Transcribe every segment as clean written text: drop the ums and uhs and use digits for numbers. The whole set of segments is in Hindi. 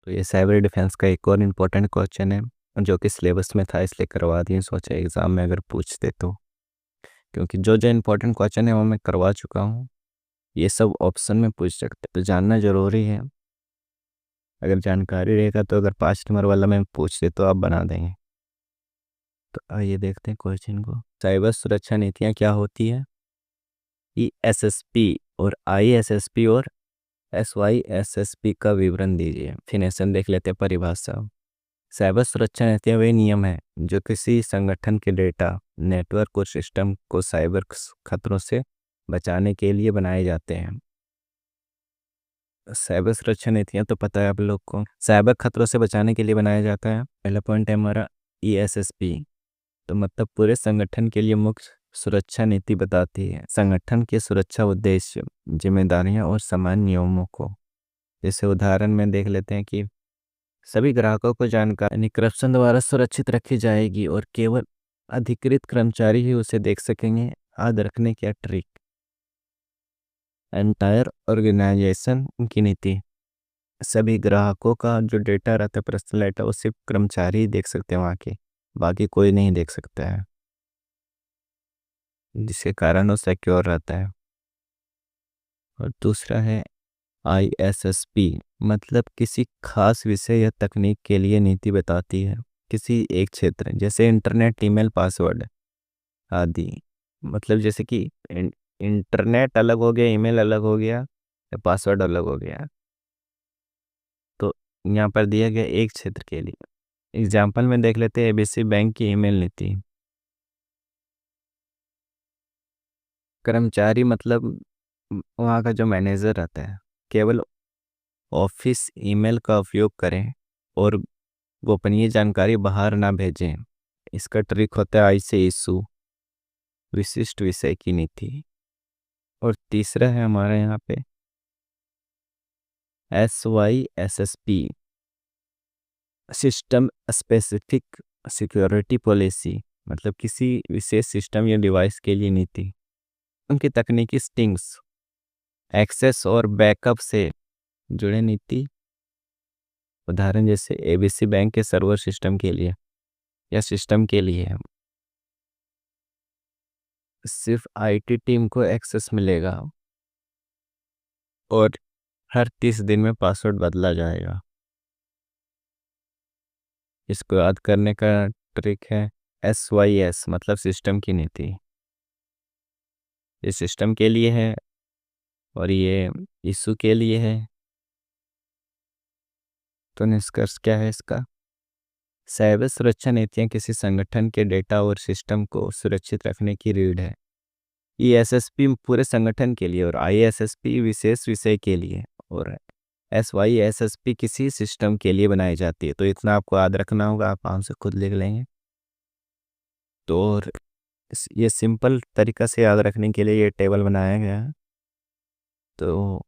तो ये साइबर डिफेंस का एक और इम्पोर्टेंट क्वेश्चन है जो कि सिलेबस में था, इसलिए करवा दिए। सोचा एग्ज़ाम में अगर पूछते तो, क्योंकि जो जो इम्पोर्टेंट क्वेश्चन है वो मैं करवा चुका हूँ। ये सब ऑप्शन में पूछ सकते, तो जानना ज़रूरी है। अगर जानकारी रहेगा तो अगर 5 नंबर वाला मैं पूछ दे तो आप बना देंगे। तो आइए देखते हैं क्वेश्चन को। साइबर सुरक्षा नीतियाँ क्या होती है? ESSP और ISSP और SYSSP का विवरण दीजिए। फिनेशन देख लेते हैं, परिभाषा। साइबर सुरक्षा नीतियाँ वे नियम हैं जो किसी संगठन के डेटा, नेटवर्क और सिस्टम को साइबर खतरों से बचाने के लिए बनाए जाते हैं। साइबर सुरक्षा नीतियाँ तो पता है आप लोग को, साइबर खतरों से बचाने के लिए बनाया जाता है। पहला पॉइंट है हमारा ESSP, तो मतलब पूरे संगठन के लिए मुख्य सुरक्षा नीति बताती है संगठन के सुरक्षा उद्देश्य, जिम्मेदारियां और सामान्य नियमों को। जैसे उदाहरण में देख लेते हैं कि सभी ग्राहकों को जानकारी करप्शन द्वारा सुरक्षित रखी जाएगी और केवल अधिकृत कर्मचारी ही उसे देख सकेंगे। याद रखने की ट्रिक। एंटायर ऑर्गेनाइजेशन की नीति, सभी ग्राहकों का जो डेटा रहता है, पर्सनल डेटा, वो सिर्फ कर्मचारी ही देख सकते हैं वहाँ के, बाकी कोई नहीं देख सकता है, जिसके कारण वो सिक्योर रहता है। और दूसरा है ISSP, मतलब किसी खास विषय या तकनीक के लिए नीति बताती है किसी एक क्षेत्र, जैसे इंटरनेट, ईमेल, पासवर्ड आदि। मतलब जैसे कि इंटरनेट अलग हो गया, ईमेल अलग हो गया, या पासवर्ड अलग हो गया, तो यहाँ पर दिया गया एक क्षेत्र के लिए। एग्जाम्पल में देख लेते हैं ABC बैंक की ईमेल नीति। कर्मचारी मतलब वहाँ का जो मैनेजर रहता है, केवल ऑफिस ईमेल का उपयोग करें और गोपनीय जानकारी बाहर ना भेजें। इसका ट्रिक होता है ICSU, विशिष्ट विषय की नीति। और तीसरा है हमारे यहाँ पे SYSSP, system specific security policy, मतलब किसी विशेष सिस्टम या डिवाइस के लिए नीति। उनकी तकनीकी स्टिंग्स, एक्सेस और बैकअप से जुड़े नीति। उदाहरण जैसे ABC बैंक के सर्वर सिस्टम के लिए या सिस्टम के लिए सिर्फ IT टीम को एक्सेस मिलेगा और हर 30 दिन में पासवर्ड बदला जाएगा। इसको याद करने का ट्रिक है SYS, मतलब सिस्टम की नीति। ये सिस्टम के लिए है और ये इशू के लिए है। तो निष्कर्ष क्या है इसका? साइबर सुरक्षा नीतियाँ किसी संगठन के डेटा और सिस्टम को सुरक्षित रखने की रीढ़ है। ESSP पूरे संगठन के लिए और ISSP विशेष विषय के लिए और SYSSP किसी सिस्टम के लिए बनाई जाती है। तो इतना आपको याद रखना होगा, आप आराम से खुद लिख लेंगे। तो और ये सिंपल तरीका से याद रखने के लिए ये टेबल बनाया गया है। तो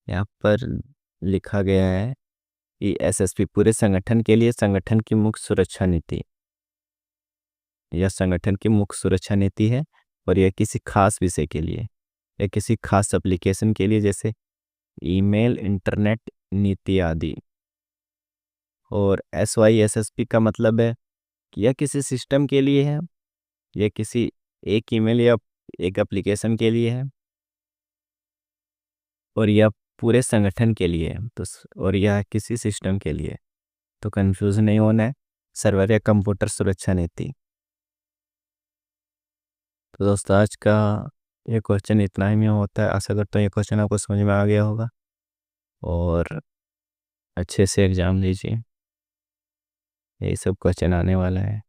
यहाँ पर लिखा गया है ESSP पूरे संगठन के लिए संगठन की मुख्य सुरक्षा नीति, यह संगठन की मुख्य सुरक्षा नीति है। और यह किसी खास विषय के लिए या किसी खास एप्लीकेशन के लिए, जैसे ईमेल, इंटरनेट नीति आदि। और SYSSP का मतलब है कि यह किसी सिस्टम के लिए है, यह किसी एक ईमेल या एक एप्लीकेशन के लिए है, और यह पूरे संगठन के लिए है। तो और यह किसी सिस्टम के लिए। तो कंफ्यूज नहीं होना है, सर्वर या कंप्यूटर सुरक्षा नीति। तो दोस्तों आज का ये क्वेश्चन इतना ही में होता है। आशा करता हूँ ये क्वेश्चन आपको समझ में आ गया होगा और अच्छे से एग्ज़ाम दीजिए। यही सब क्वेश्चन आने वाला है।